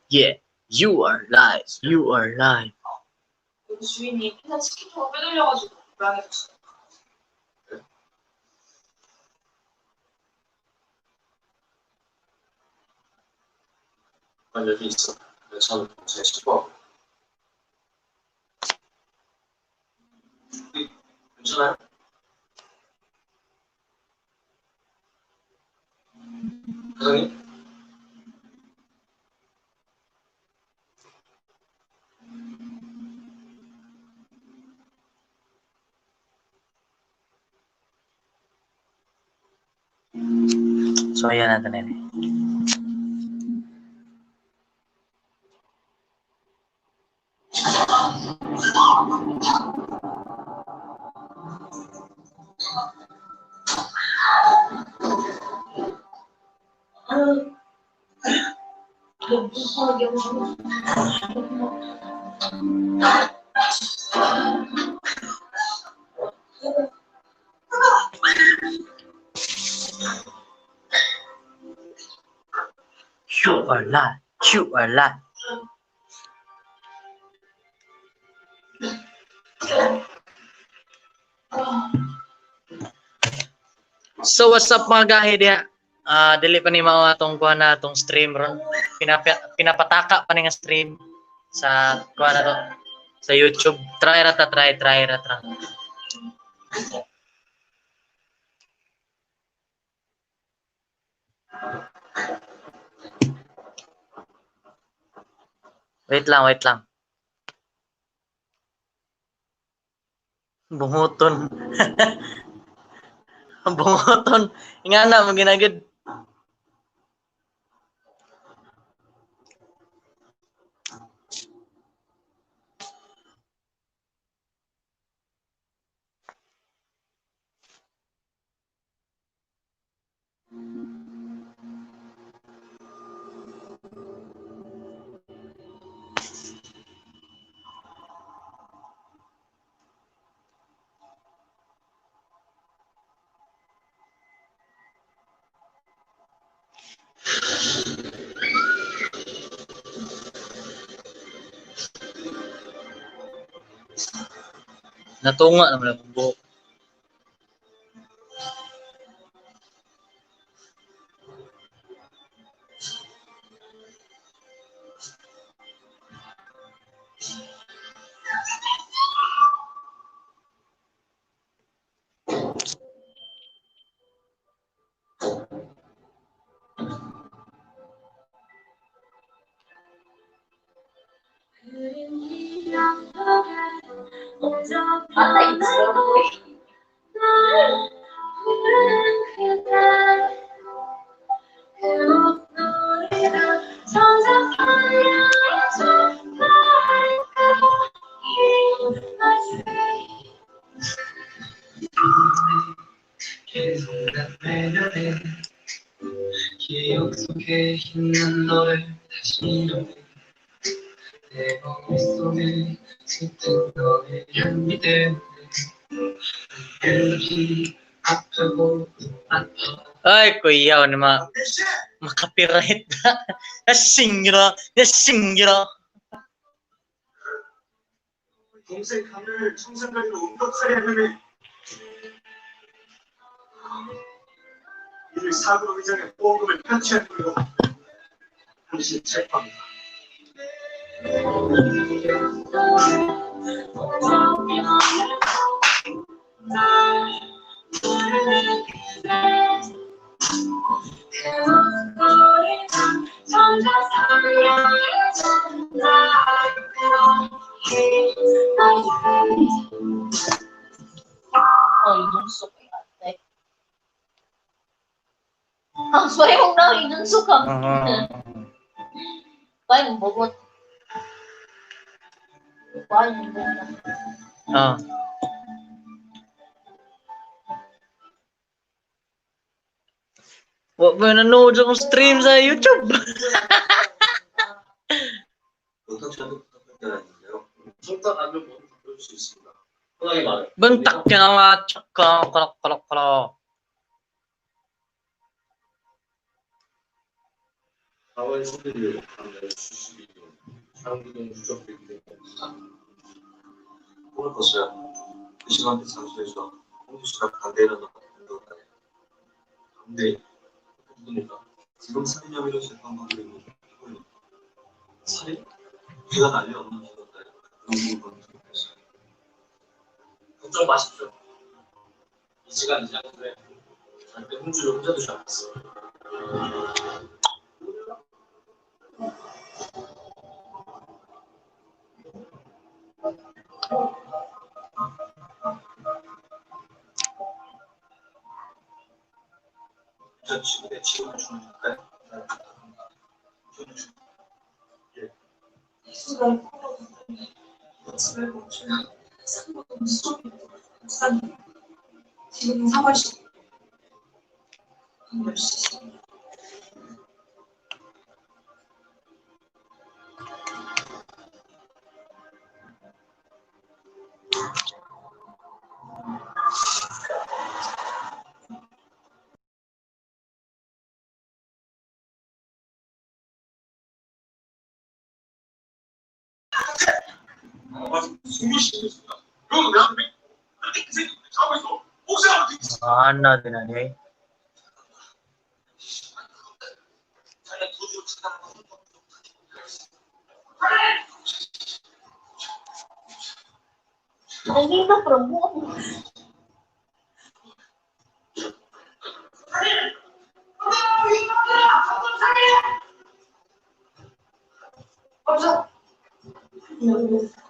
Yeah, you are live. You are live. 여기 주인이 피자 치킨 좀 빼돌려가지고 고양해졌어. 아, 여기 있어. 저는 제 슈퍼. 괜찮아요? 사장님? Soya natin ini. You are live. You are live. So what's up mga gahi dia? Dili pa ni mao atong kuha na atong stream ron. Pinapataka pa ni nga stream sa kuha na to sa YouTube. Try ra. Wait lang. Bunguton. Bunguton. Ingana mo ginagid. Natunga naman ang buhok. 기억 속에 있는 너를 다시 내 머릿속에 짙은 너의 향기 때문에 그렇게 아프고 아파. Ay, kuya, ano makapirate na. Nasingira. 동생 간을 청산가리로 음박살이하려면 이를 사고로 의장해 보험금을 편취한 걸로 당신 체포합니다. 이눈썹 같아. 소영 나 이눈썹 같아. 빨리 먹어. 빨리 먹어. Wag mo nanood akong stream sa YouTube. 손딱 안면 모두 보여줄 수 있습니다. 편하게 말해. Bentak ka nga, tsaka, kalak. 4월 11일 밤 10시 2분 상기동 주적백대 오늘 버스야. 그 시간대 장소에서 홍수 씨가 반대라는 운동을 해. 근데 누굽니까? 지금 살인 혐의로 재판받고 있는 피고인. 살인? 걔가 난리 없는 기던데 그런 건 들었어. 걱정 마십시오. 이 시간 이 장소에 절대 혼주를 혼자 두지 않았어. 저 친구의 지원을 주는 건가요? 이 순간 집을 멈추며 상고동 수업이 목사님 지금 3월 10일 밤 10시 숨이 쉬겠습니다. 여기서 왜 안 돼? 이 새끼 자고 있어. 옥상으로 뒤집어. Ano din na eh. 자기가 도주로 찾아가는 건 Nandito promo.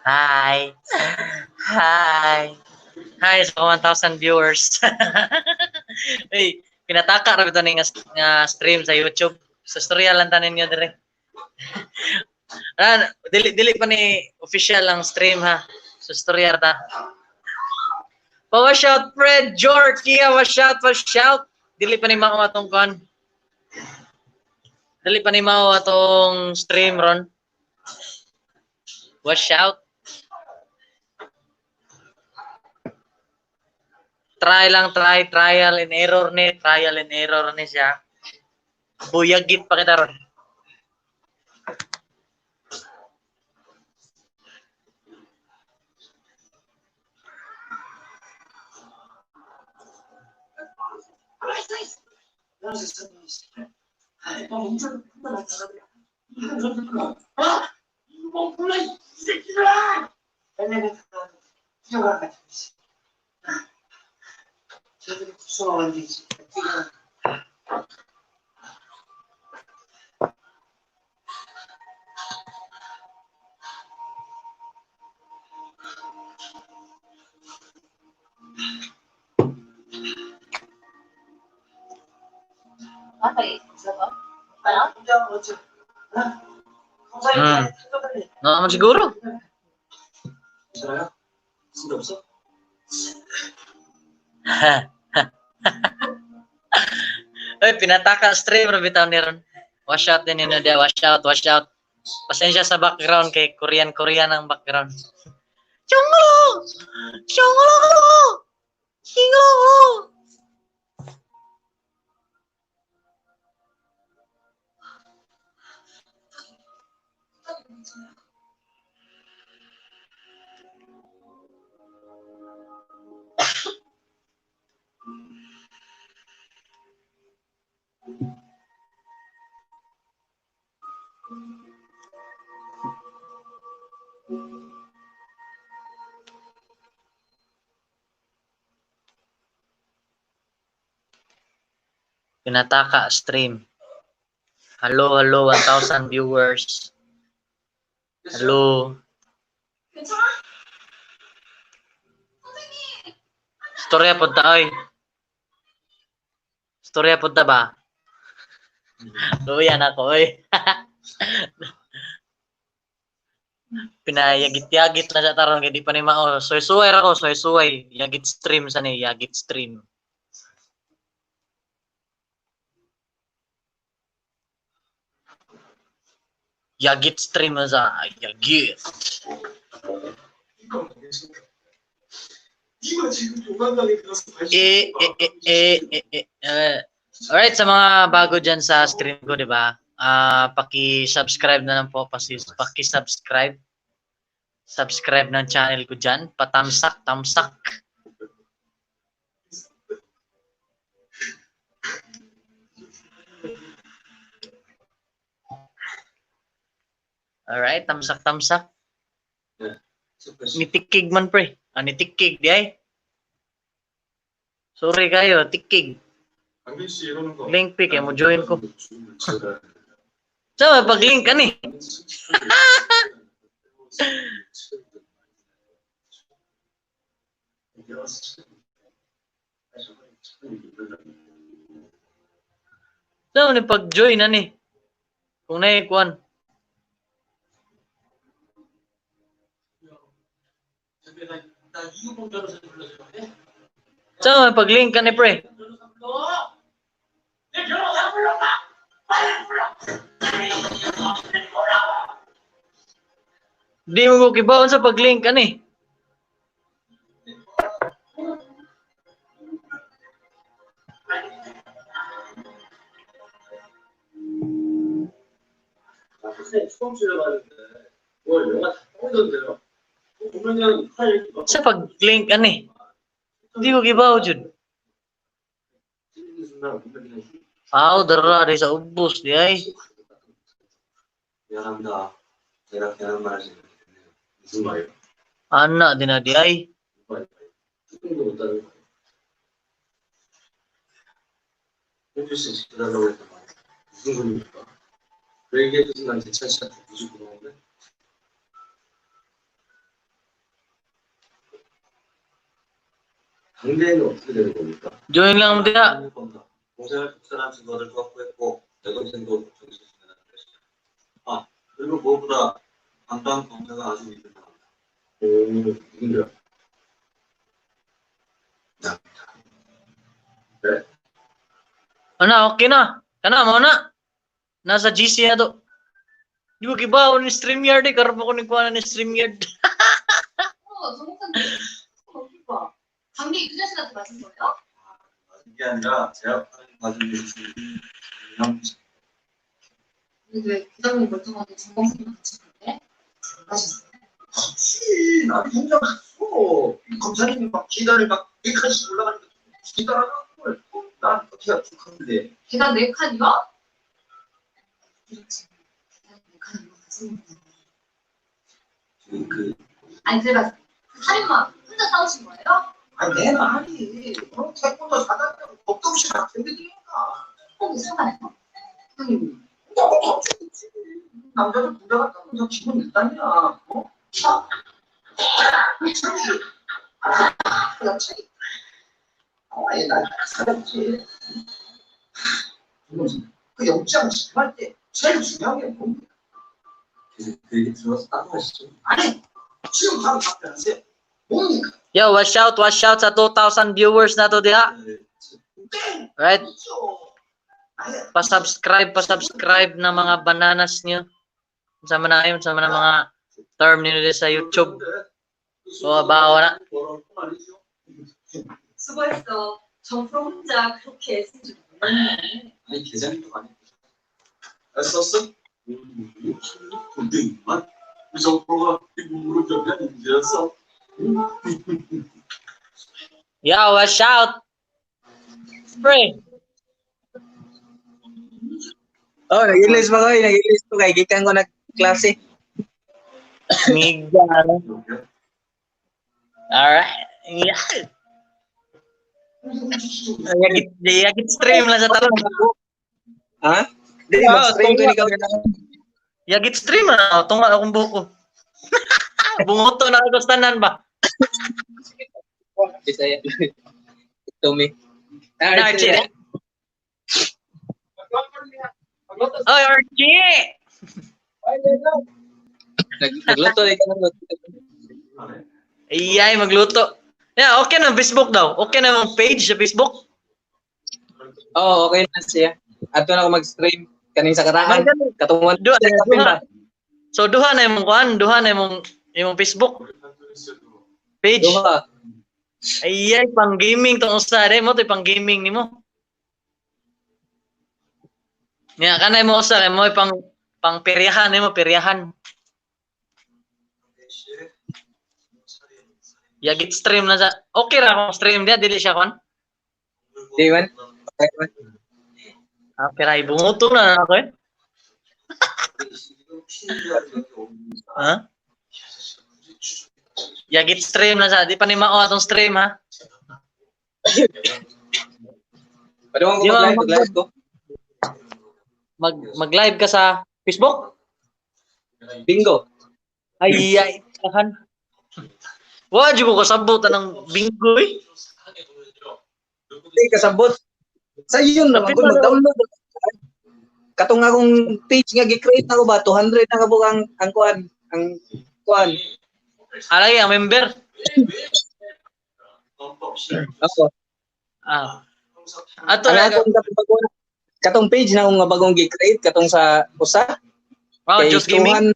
Hi. Hi. Hi sa 1,000 viewers. Uy, pinataka ra bitaw ni nga stream sa YouTube. Sa storya lang tanin niyo dire. Dili pa ni official ang stream ha. Sa storya ta. Wash out Fred Jorkia, wash out. Dili pa ni mao atong kon. Dili pa ni mao atong stream ron. Wash out. Trial and error ni siya. Buyagit pa kita ron. Okay, isa ba? Naman siguro. 괜찮아요? 숨이 없어? Uy, pinataka stream ra bitaw ni ron. Wash out din yun dia, wash out. Pasensya sa background kay Korean ang background. Chonglo! Chinglo! Pinataka stream. Hello, 1,000 viewers. Hello. 괜찮아? Storya pod ta oy. Storya pod ta ba? Luyan ako oy. Pinayagit-yagit na sa taron kay di pa ni mao. Soy-suway ra ko, soy-suway. Yagit stream sa ni, yagit stream. Yagit stream sa yagit. 이거 지금 요강강에 들어서 다시 Alright, sa mga bago dyan sa stream ko, di ba? paki-subscribe na lang po, paki-subscribe. Subscribe ng channel ko dyan. Patamsak, tamsak. Alright, tamsak, tamsak. Nitikig man pre. Nitikig di ay. Sorry kayo, tikig. 강빈 씨 이러는 거. Link pic mo join ko. Sama pag-link ka ni. Sama ni pag-join ani. Kung naikuan. 나 이유봉 변호사 불러줘야 돼? Sama pag-link ka ni pre. 내 변호사 불러봐! 빨리 불러! Di mo ko kibaon sa pag-link ka ni. 나 선생님 처음 출연하는데 뭘 영화 다 보이던데요? 보면은 할 얘기 막 Sa pag-link ka ni. Di ko kibaon jud. 찍는 순간 보면은 Dara di sa ubos di ay. 미안합니다. 제가 괜한 말을 생각했네요. 무슨 말이에요? Anak din na di ay. 조금도 못하는 거예요. 현주 씨 지켜달라고 했단 말이에요. 무슨 소리입니까? 그 얘기해준 순간 대찬 씨한테 무지 고마운데? 당대에는 어떻게 되는 겁니까? Join lang mo diha. 동생을 독살한 증거를 확보했고 내 동생도 정신수면 안 됐어요. 그리고 무엇보다 강단 검사가 아주 믿을만합니다. 누군데요? Ana, okay na. Kana mo na. Nasa GC na to. Di ko kibaon ni StreamYard eh. Karoon ko ni kuha ni StreamYard. 정목사님, 오빠. 감기 유전씨한테 맞은 거예요? 이게 아니라 제압하는 과정이 그냥 근데 왜 부장님 멀쩡하게 정목사님 같이 갔대? 맞았어요? 같이 나도 혼자 갔어. 검사님이 막 계단을 막 4칸씩 올라가니까 기다려가지고 난 어떻게 하는데 계단 4칸이요? 그렇지. 계단 4칸이요? 같이 먹는 그 아니, 제가 살인마 혼자 싸우신 거예요? 아니 내 말이 태권도 사단이라고 겁도 없이 막 댕기니까 혹시 상관해요? 너무 덥지. 남자들 군대 갔다 오면 기분 일단이야. 어? 그렇지. 아예 나 사렸지. 그 영장 집할 때 제일 중요한 게 뭔데? 그 얘기 들어서 따라하시죠. 아니 지금 바로 답변하세요. 뭡니까? Yo, watch out sa 2,000 viewers na to diha. Right? 그렇죠. 아예 Pa-subscribe na mga bananas niyo. Sama na mga term niyo sa YouTube. So, bawa na. 수고했어. 정프로 혼자 그렇게 애쓴 줄 몰랐네. 아니 계장님도 많이 썼어? 근데 이만 정보가 이분으로 접한 인재였어. Yo, watch out. Pre. Oh, nag-release ba ko? Nag-release ko kay gikan ko nag-klase. Miga. Alright. Yeah. Yagit stream lang sa talong. Ha? Di, Oo, mag-stream ko tungkol. ni Kagana. Yagit stream na. Tunga akong buko. Bungoto na ako tanan ba? Bisaya. Ito me. Na, Archie. Oy, Archie! Nagluto rin ka ng luto. Iyay, magluto. Yeah, okay na Facebook daw. Okay na yung page sa Facebook. Oo, okay na siya. Ato na ako mag-stream. Kaning sa karaan. Maganda. Katungan. Duha. So, duha na yung kuhan. Duha na yung Facebook page. Duha. Iyay, pang gaming tong usa. Mo to pang gaming nimo. Nya kanay mo usa kay mo pang peryahan mo peryahan. Yagit stream na sa okay ra kung stream dia dili siya kon. Di man? Okay man. Ah, pero ibungutong na ako eh. Ha? Yagit stream na sa di pa ni mao atong stream ha. Pwede mo Di ba, mag-live ko? Mag-live ka sa Facebook? Bingo. Ay tahan. Wa jud ko kasabot ng bingo eh. Hindi kasabot. Sa yun naman ko mag-download. Katong akong page nga gi-create na ko ba 200 na kabuk ang kuan. Alay ang member. Ako. Ah. Ato Ang na akong katong page na akong nga bagong gi-create katong sa usa. wow, Kay just gaming.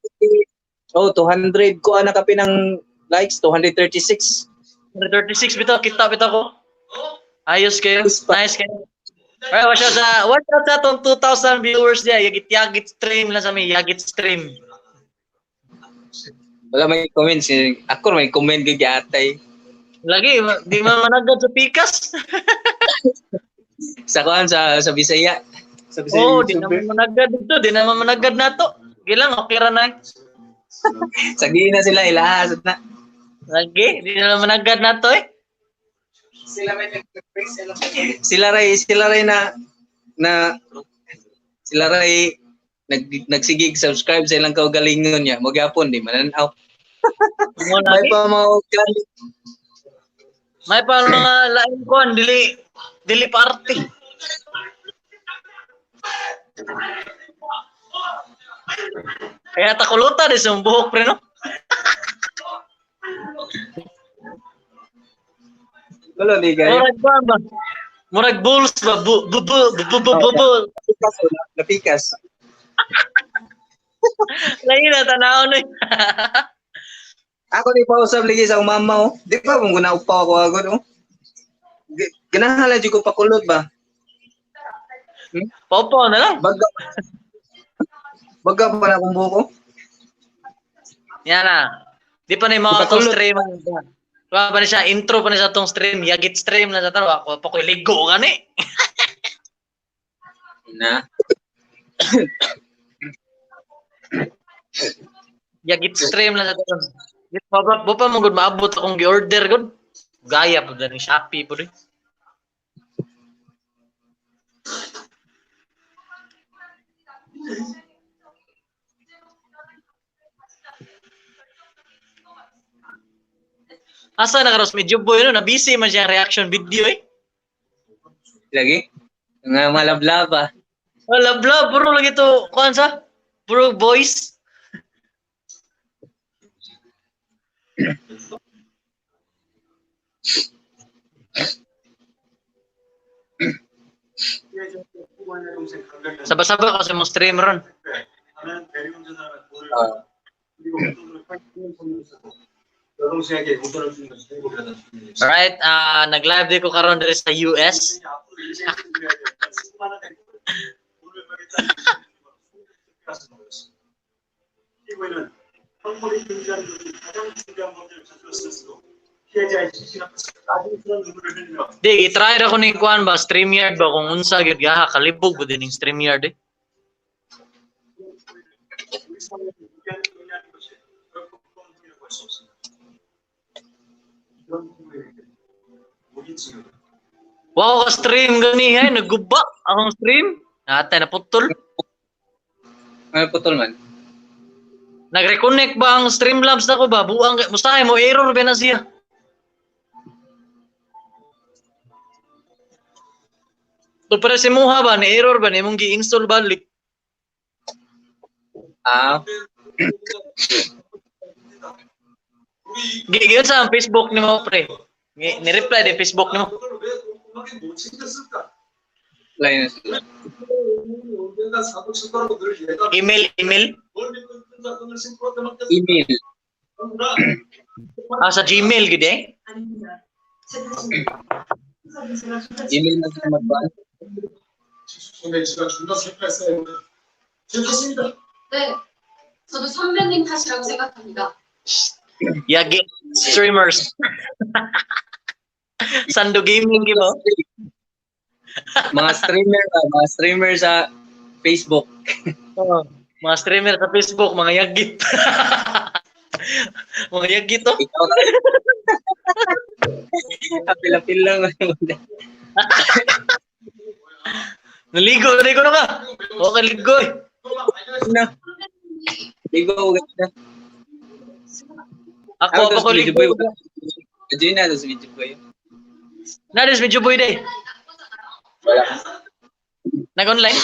200 ko ana kapi ng likes 236. 136 bitaw kita ko. Ayos kayo. Nice kayo. Ay, watch out sa tong 2,000 viewers dia. Yagit stream lang sa may yagit stream. Wala may comments. Ako may comment kay atay. Lagi di man managad sa Pikas. Sa kuan sa Bisaya. Sa Bisaya. Oh, di naman managad dito, di naman managad nato. Gilang okay ra na. Sagi na sila ilahas na. Lagi, di naman managad nato eh. Sila ray nagsigig subscribe sa ilang kaugalingon niya. Magyapon di mananaw. Mo May lagi. pa mga galing. May pa mga lain kon dili party. Kaya takulutan di sa buhok pre no. Wala di kayo. Murag ba? Murag bulls ba? Bu. Napikas. Lain na tanaw ni. Ako di pa usab lagi sa mama oh. Di pa kung gunaupaw ako agad oh. Ganahala di ko pakulot ba? Popo na lang. Baga pa na akong buko. Yan na. Di pa na yung mga Ipatulot. tong stream. Diba pa na siya, intro pa na siya tong stream. Yagit stream na sa taro. Ako pa ko iligo ka ni. Na. Yagit stream na sa taro. Bapa mo gud maabot akong gi-order gud. Gaya po dyan, Shopee po rin. Asa na karos medyo boy no, na busy man siya reaction video eh. Lagi. Nga malablaba. Wala bla, puro lagi to, kuan sa? Puro voice. Saba-saba kasi mo stream ron. 여동생에게 운전을 주는 것이 행복이라는 주님이 Alright, nag-live din ko karon diri sa US. 이번에는 형벌이 등장하는 것이 가장 중요한 범죄를 저질렀을수록 피해자의 실신 앞에서 나중스러운 눈물을 흘리며 Di, i-try ra ko ning kuan ba, StreamYard ba, kung unsa, gyud gaha, kalibog ba din yung StreamYard eh. 우리 사회를 유지하는 의미하는 것이 결코 공통이라고 할 수 없습니다. 이런 부분에게 우리 지금 Wow, ka stream gani hay, nagguba akong stream. Natay na putol. Ano putol man? Nag-reconnect ba ang Streamlabs na ko ba? Buang, mustahay mo, error ba na siya? So, para si Muha ba, ni error ba, ni mong gi-install balik? Giyon sa Facebook ni mo, pre. Ni-reply din Facebook ni mo. 그걸 왜 꼼꼼하게 못 챙겼을까? Lain. 언젠가 사고 칠 거라고 늘 예가 Email. 뭘 믿고 큰 사건을 신고한테 맡겼을까? Email. Sa Gmail, gid eh. 아닙니다. Email na sa magban. 선배씨가 존나 생각했어요. 생각했습니다. 네, 저도 선배님 탓이라고 생각합니다. Yagi streamers. Sando Gaming di ba? Mga streamer sa Facebook. Oo. Mga streamer sa Facebook, mga yagit. Mga yagit to. Ikaw na. Apil-apil lang. Naligo na ka. Okay, ligo eh. Na. Ligo na. Ako ko ligo. Medyo na sa video boy. Nadis medyo boy day. Wala. Nag-online?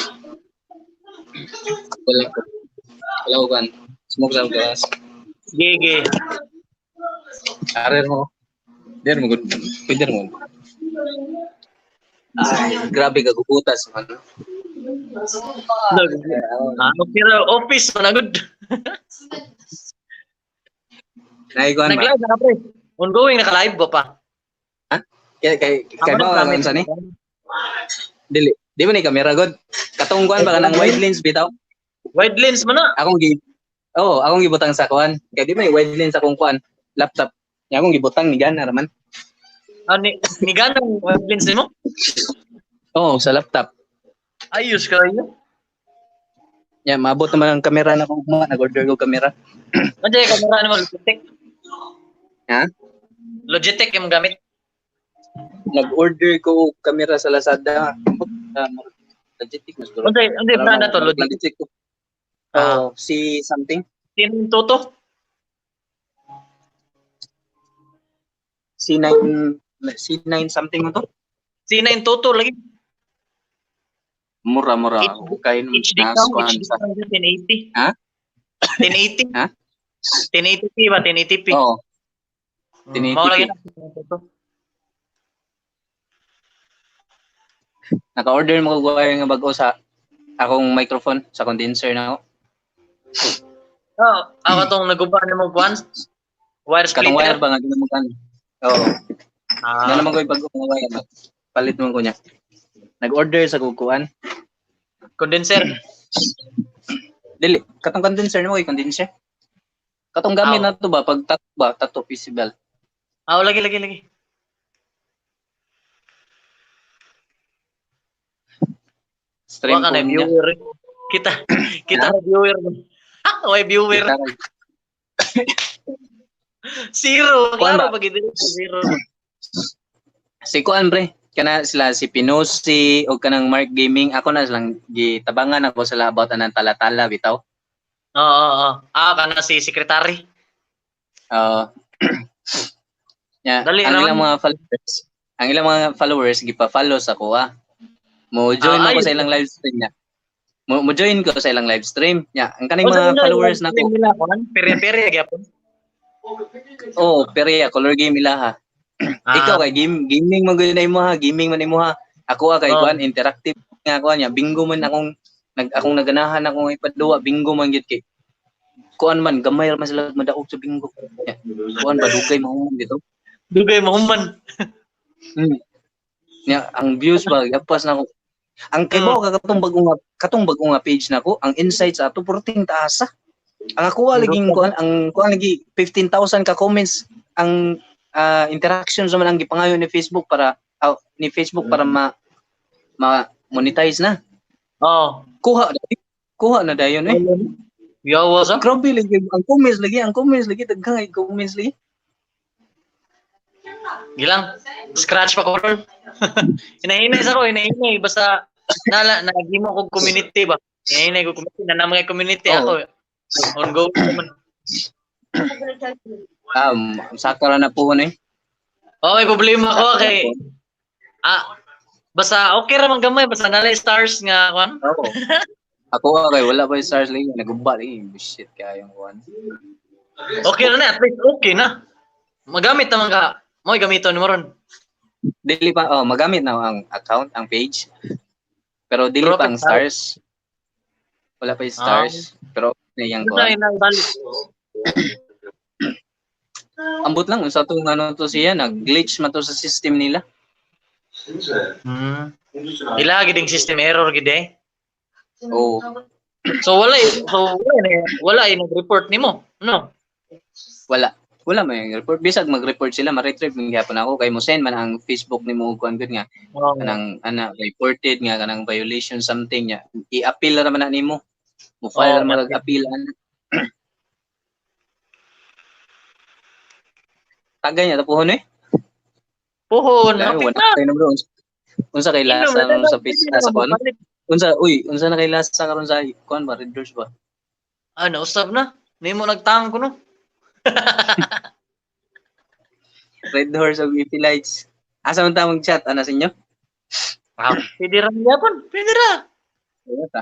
Wala ko kan. Smoke sa gas. Gege. Karir mo. Der mo good. Pwede mo. Ay, grabe ka gubutas man. Ano pero office na good. Naikuan ba? Nag-live na pre. Ongoing naka-live ba pa? Kay ba ang sa ni? Dili. Di mo ni kamera god. Katungkuan ba ka ng wide lens bitaw? Wide lens mo na. Akong gibutang sa kuan. Kay di may wide lens akong kuan, laptop. Nya akong gibutang ni gana raman. Ni ganang wide lens mo? Oo, sa laptop. Ayos ka yun. Nya maabot naman ang kamera na ko nag-order ko kamera. Ano yung kamera naman? Logitech? Ha? Logitech yung gamit? Nag-order ko kamera sa Lazada. Logitech mas duro. Ano yung brand na to? Logitech? Logitech ko. Oh, si something. Sino Toto? C9 something mo to? C9 Toto lagi. Mura. Kain HD nas count, kuan HD sa. count 1080. Ha? 1080? Ha? 1080p ba? 1080p? Oo. 1080p. Mao lagi na Toto. Naka-order mo ko nga bago sa akong microphone sa condenser na ako. Oh, ako tong naguba na mo kuan. Wire Katong wire splitter. ba nga ginamutan? Oo. Ah, Nga naman ko bago nga wire ba. Palit mo ko niya. Nag-order sa kukuan. condenser. Dili, katong condenser mo kay condenser. Katong gamit na to ba pag tato visible. Ah, lagi. Stream Wa ka na ko niya. viewer. Kita na viewer. Oy viewer. Zero. Kuan Klaro ba? pag zero. Si kuan pre, kana sila si Pinosi o kanang Mark Gaming, ako na silang gitabangan ako sila about anang tala-tala bitaw. Oo. Ah, kana si secretary. Yeah, Dali ang ilang naman. mga followers gipa-follow sa kuha. Mo join ako ayos. sa ilang live stream niya. Mo join ko sa ilang live stream. Yeah, ang kaning mga followers nako. nila kuan, pere-pere gyapon. Oh, pero color game ilaha. Ikaw kay gaming mo gyud mo ha, gaming man imo ha. Ako kay kuan interactive nga kuan niya, bingo man akong naganahan akong ipaduwa, bingo man gyud kay. Kuan man gamay ra man sila madaog sa bingo. Yeah. Kuan ba dugay mo dito? Dugay mo human. Yeah, ang views ba gapas na ko. Ang kay mo katong bagong nga page nako, ang insights ato porting taasa. Ang ako laging kuan, ang kuan lagi 15,000 ka comments ang interactions naman ang gipangayo ni Facebook para ma-monetize na. Oh. Kuha na dayon eh. Yawa sa. Grabe lagi ang comments lagi daghang comments lagi. Gilang. Scratch pa ko ron. Hinahinay sa ko, basta nagimo ko community ba. Hinahinay ko community na mga community ako. Ongoing naman. Sakara na po eh. Okay, problema ko kay basta okay ra man gamay basta nalay stars nga kuan. Oo. Ako kay wala pa yung stars lagi nagumba lagi shit kayong kuan. Okay na at least okay na. Magamit naman ka. Mo'y gamiton mo ron. Dili pa magamit na ang account, ang page. Pero dili pa ang stars. Wala pa yung stars. Pero yang kuan. Ambot lang sa tong ano to siya nag-glitch man to sa system nila. Ila giding system error gid eh. Oo. So wala eh nag-report nimo. No. Wala may report. Bisag mag-report sila, ma-retrieve ng gyapon ako kay mo send man ang Facebook nimo ug kuan gud nga Oh. kanang reported nga kanang violation something nya. I-appeal ra man na nimo. Mo file ra man appeal ana. Tagay niya tapuhon eh. Puhon, Dahil hapit wala na. kayo na bro. Unsa kay lasa Inom na sa pizza sa kuan? Unsa na kay lasa karon sa kuan ba Red Doors ba? Nausab na. Nimo nagtang ko no. Red Doors of EP Lights. Asa man ta mag-chat ana sa inyo? Pwede ra gyapon. Pwede ra. Wala ta.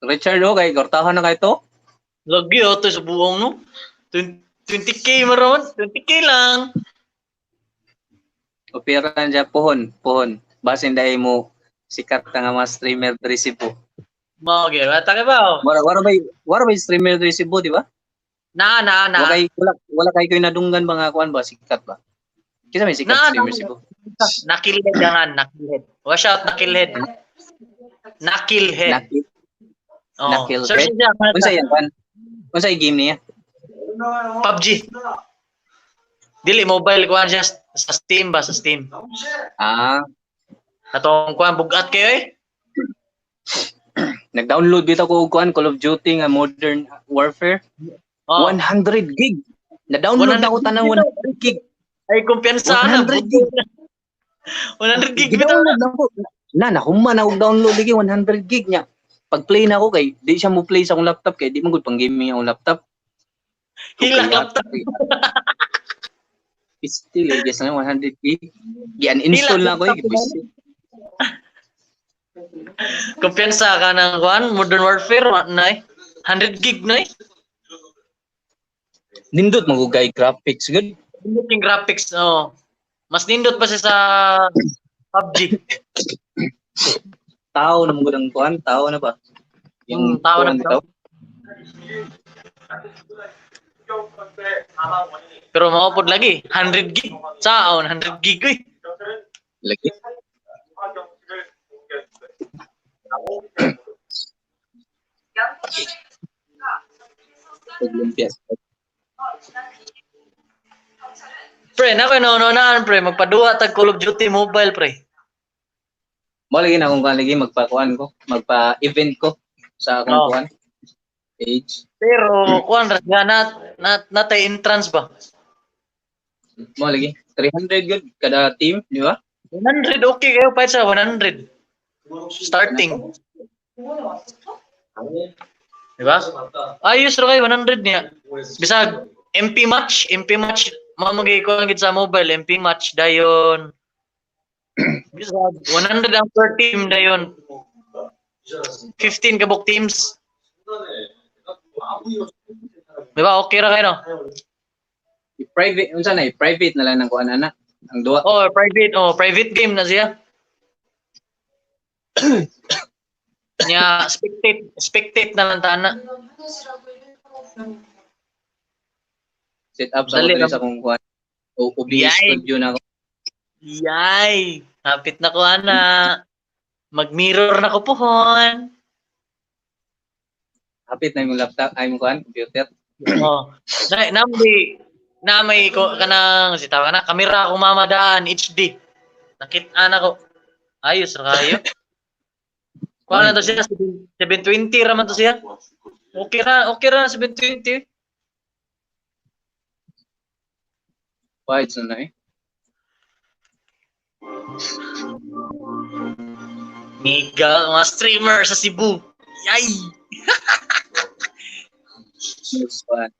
Richard kay kortahan na kay to. Lagi to sa buong no. 20k maron. 20k lang. Opera dyan, pohon. Basin dahil mo sikat ka nga mga streamer diri Cebu. Mao gyud. Bata ka ba? Wala ba streamer diri Cebu, di ba? Na. Wala kay koy nadunggan ba nga kuan ba sikat ba? Kisa may sikat streamer Cebu. Nakilhead jangan, nakilhead. Watch out nakilhead. Nakilhead. Oh, Nakilhead? search niya. Unsa yan kuan? Unsa yung game niya? PUBG. Dili mobile kuan siya sa Steam ba sa Steam. Ah, Katong kuan bugat kayo eh. nag-download bitaw ko og kuan Call of Duty nga Modern Warfare. Oh. 100 gig. Na-download na ko tanang 100 gig. Ay kumpiyansa na. 100 gig. 100 gig bitaw. Gidownload na ko. Nahuman ako download lagi 100 gig niya. Pag play na ako kay di siya mo play sa akong laptop kay di man gud pang gaming akong laptop. Hilak laptop. Still just na 100 gig. Gi-uninstall na ko eh. Kumpiyansa ka ng kuan Modern Warfare na 100 gig na eh. Nindot magugay graphics good. Nindot yung graphics oh. Mas nindot pa siya sa PUBG. Tao na mo ang kuan, tao na ba? Yung tao na bitaw. Pero maupod lagi 100 gig. Saon 100 gig eh. Lagi. Olympias. Pre, na ko naunaan pre, magpaduwa tag Call of Duty Mobile pre. Mo lagi na akong kuan lagi magpa-kuan ko, magpa-event ko sa akong Oh. kuan page. Pero kuan ra natay entrance ba? Mo lagi 300 good kada team, di ba? 100 okay kayo pa sa 100. Starting. Di ba? Ayos ra kayo 100 niya. Bisag MP match mo magikuan gid sa mobile MP match dayon. Bisag 100 ang per team dayon. 15 kabuk teams. Di ba? Okay ra kayo no? Private unsa na private na lang ng kuan ana. Ang duwa. Oh, private game na siya. Nya spectate na lang tana. Set up sa Dali hotel lang. sa akong kuan. OBS Yay. studio na ako. Yay! Hapit na ko ana. Mag-mirror na ko pohon. Hapit na yung laptop, ay mo kuan, computer. Oh. Na may ko kanang si tawa na kamera ko mamadaan HD. Nakita na ko. Ayos ra kayo. Kuha na to siya 720 ra man to siya. Okay ra 720. Wide na eh. Miga mga streamer sa Cebu. Yay! News kuan.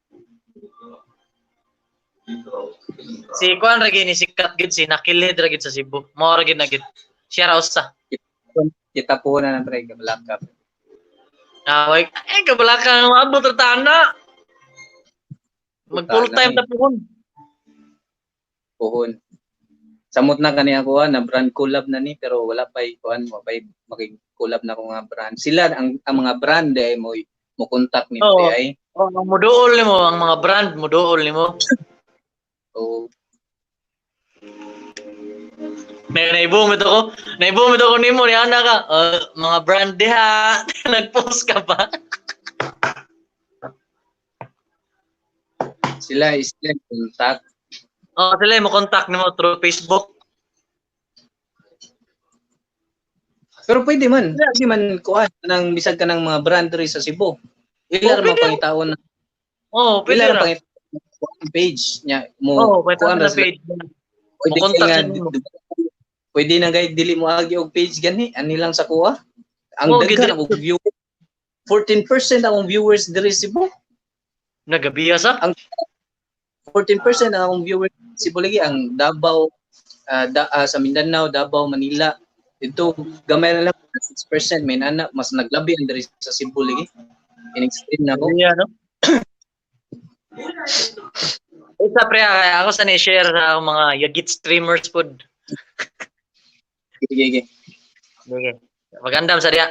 Si Kuan ra gid ni sikat gid si nakilid ra gid sa Cebu. Mao ra gid na gid. Siya ra usa. Kita po na ng break balakap. Ay, kabalaka maabot ra tana. Mag full time ta pohon. Pohon. Samot na kani ako na brand collab na ni pero wala pa kuan mo pa makig-collab na ko nga brand. Sila ang mga brand ay mo contact ni Oo. ay. Oh, ang muduol nimo ang mga brand muduol nimo. So Naibungod ako. Naibungod ako nimo ni ana ka. Mga brand diha. Nag-post ka pa. Sila contact. Sila mo contact nimo through Facebook. Pero pwede man kuha nang bisag ka ng mga brand rin sa Cebu. Ila ra pwede. mapangitaon na. Pwede Ila ra ra. pangitaon page nya mo. Pwede kuhaan na ra sila. page. Pwede Mo-contact nga, nimo. pwede na guys dili mo agi og page gani ani lang sa kuha. Ang daghan ang view 14% ang viewers diri sa Cebu. Nagabiya sa? 14% ang akong viewers sa Cebu lagi ang Davao sa Mindanao, Davao, Manila. Dito gamay na lang 6% may anak mas naglabi ang diri sa Cebu lagi. In-extreme na ko. Nagabiya, no? Isa pre, ako sa ni-share sa akong mga yagit streamers pod. Sige. Okay. Magandam sa diya.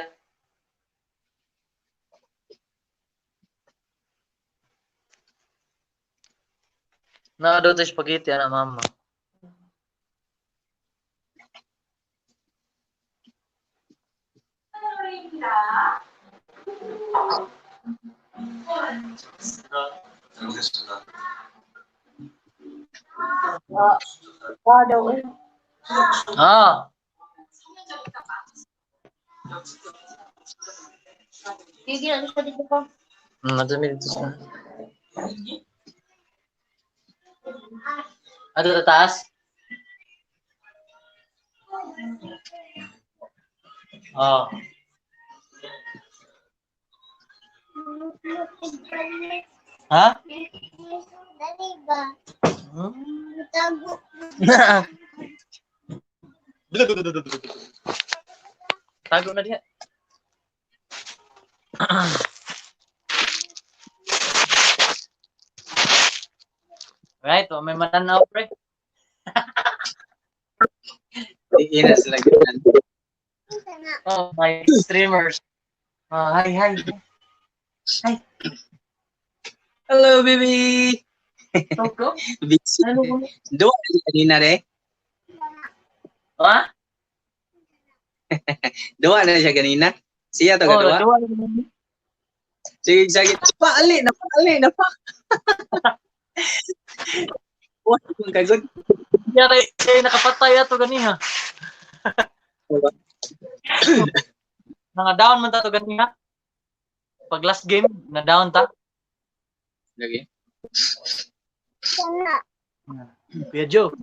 Na do spaghetti ana mama. 잘못했습니다. Ah, madami dito sa. Ano sa taas? Oh. Ha? Dali ba? Tago. Tago na diha. Right, may mananaw pre. Ina sila ganyan. My streamers. Hi. Hi. Hello baby. Toko? Busy. Dua kanina re. Ha? Dua na siya kanina. Siya to kadua. Sige. Paali na pa. Wah, kung kagod. Kaya nakapatay ato ganiha. Nga down man ta to ganiha. Pag last game, na down ta. Lagi. Sana. Kuya Joe.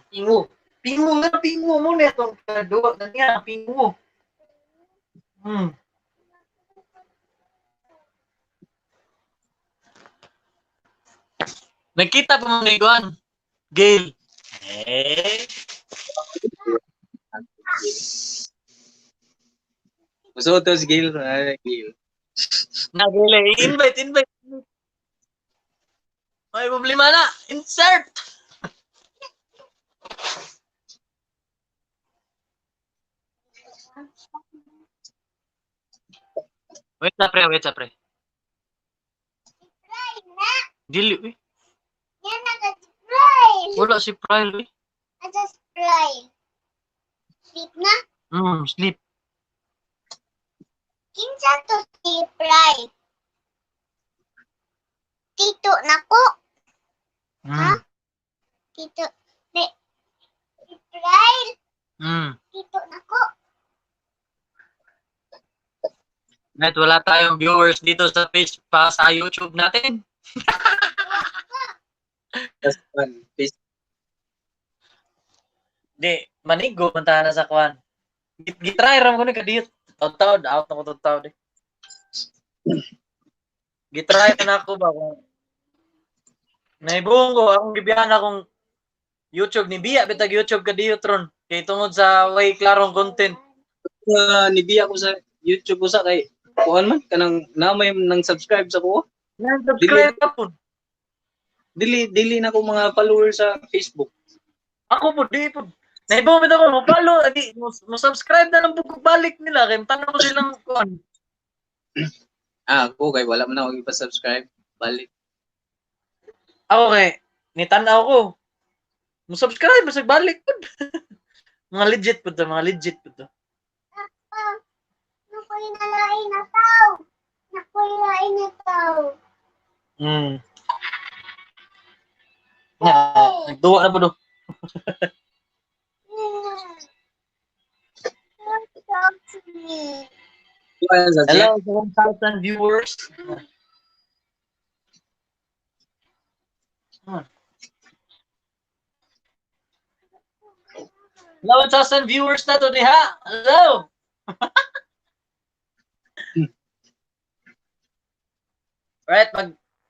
Pingo. Pingo mo na itong duwa na niya. Pingo. Nagkita pa mga iguan. Gail. Gusto to si Gail. Gail. Invite. May problema na. Insert. Wait sa pre. Dili, eh. Yan nag-spray. Wala si Pryle, eh. Ada spray. Sleep na? Sleep. Kinsa to si Pray? Tito nako. Ha? Tito. Si Pray. Tito nako. Net, wala tayong viewers dito sa page pa sa YouTube natin. Just one. Please. Di, manigo, puntahan na sa kwan. Gitry ram ko ni kadiyot. Taw-taw, out na ko taw-taw di. Gitry na ako ba kung naibong ko, akong gibiyan akong YouTube ni Bia, bitag YouTube kadiyot ron. Kay tungod sa way klarong content. Nibiya ko sa YouTube ko sa kay kuan man kanang namay nang subscribe sa ko. Subscribe ka po. Dili na ko mga followers sa Facebook. Ako po, di po. Naibawin ako, mo-follow, mo-subscribe na lang bukog balik nila. Kaya tanong ko silang kuhan. Ako kay wala man ako ipa-subscribe. Balik. Ako kay, nitanaw ko. Mo-subscribe, masag balik po. Mga legit po to, mga legit po to. Nakoy nalain na tao. Nakoy lain na tao. Hmm. Nga, nagduwa na po do. Don't talk to me. Hello, 1,000 viewers. Hello, 1,000 viewers na to diha. Hello. Right,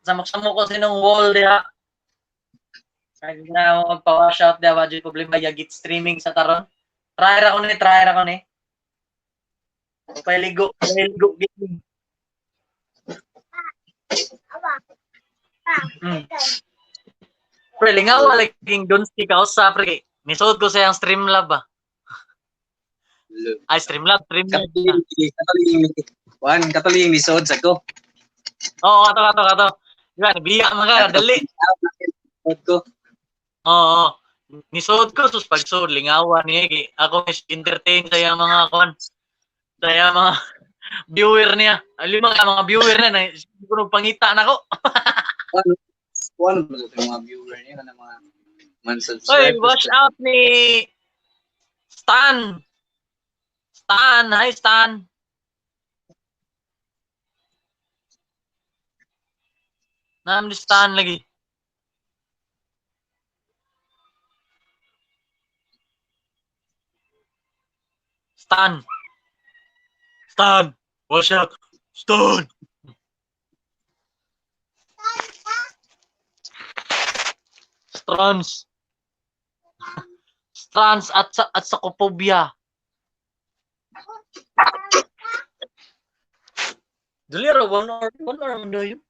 samok-samok ko sinong wall diha. Kaya na ako magpa-wash out diha, wajud problema yagit streaming sa taron. Try ra ko ni. Paligo gaming. Awa. Pre, lingaw laging doon si sa pre. Nisod ko sa yung Streamlab ah. Ay, Streamlab. Katuling lisod sa ko. Oo, kato. Diba, nabiya mga dali. Lisod ko. Oo. Nisod ko, sus pagsod, lingawan niya. Ako entertain sa yung mga sa yung mga viewer niya. Alam mga viewer na, siguro pangita na ko. One ba sa mga viewer niya na mga man Oy, subscribe. watch out ni Stan. Hi Stan. Naam ni Stan lagi. Stan. Watch out. Stan. Strans at sakopobia. Dali ra 1 hour man daw yun.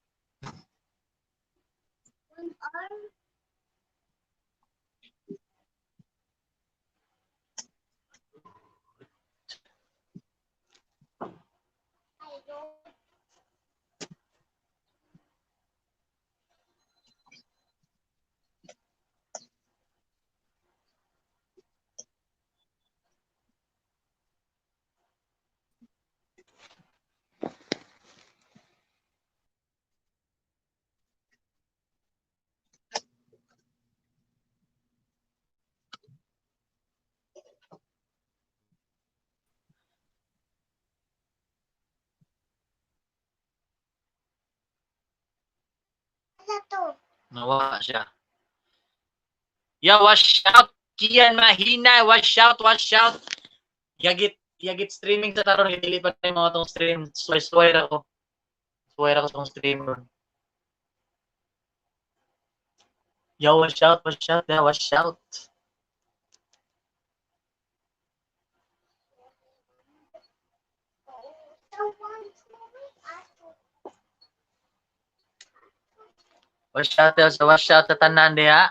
Nawa siya. Yeah, watch out. Kian mahina, watch out. Yagit streaming sa taron gidilipat na yung mga tong stream. Swear ako sa tong streamer. Yo, watch out. Yeah, watch out. Watch out sa tanan diha.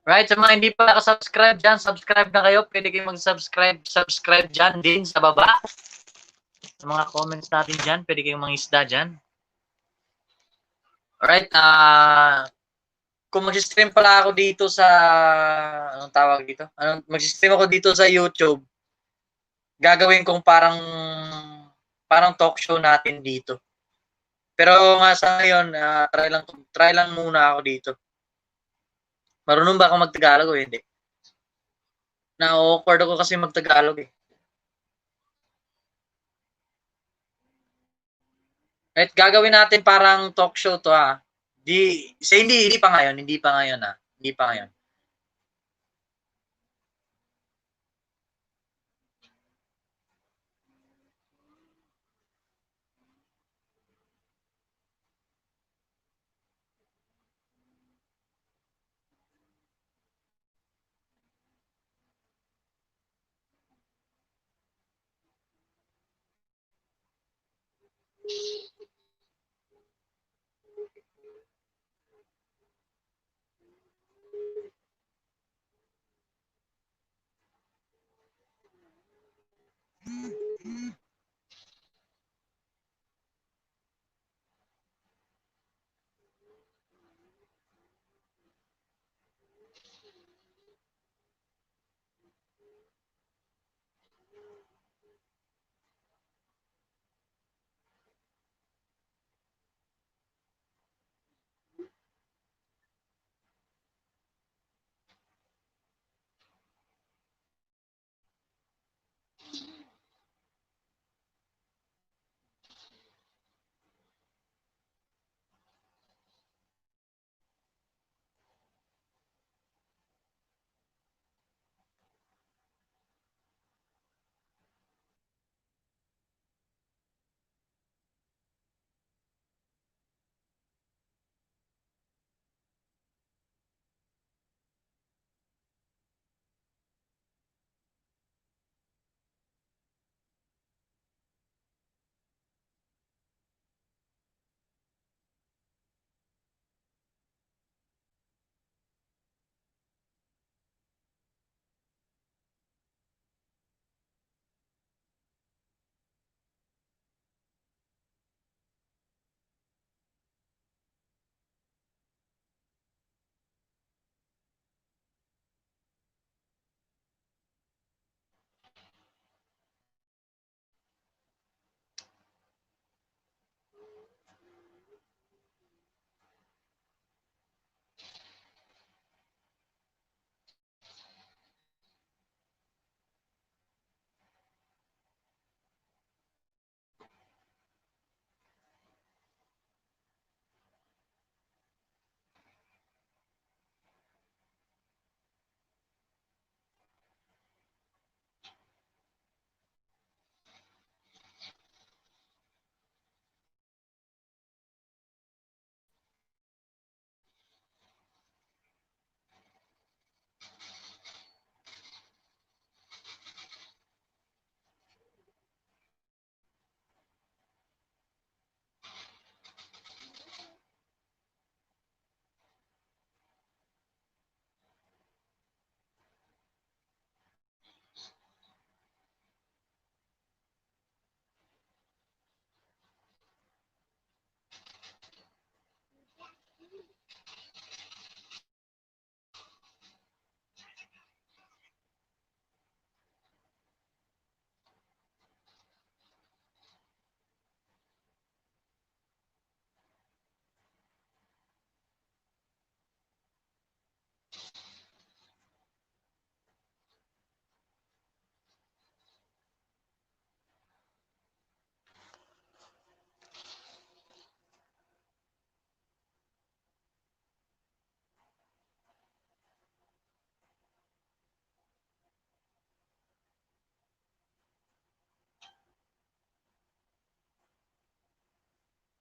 Right, sa mga hindi pa nakasubscribe dyan, subscribe na kayo. Pwede kayong subscribe dyan din sa baba. Sa mga comments natin dyan, pwede kayong mangisda dyan. Alright, kung mag-stream pala ako dito sa, anong tawag dito? Mag-stream ako dito sa YouTube, gagawin kong parang talk show natin dito. Pero nga sa ngayon, try lang muna ako dito. Marunong ba ako mag-Tagalog o hindi? Na-awkward ako kasi mag-Tagalog eh. Right, gagawin natin parang talk show to ha. Hindi pa ngayon ha. Hindi pa ngayon.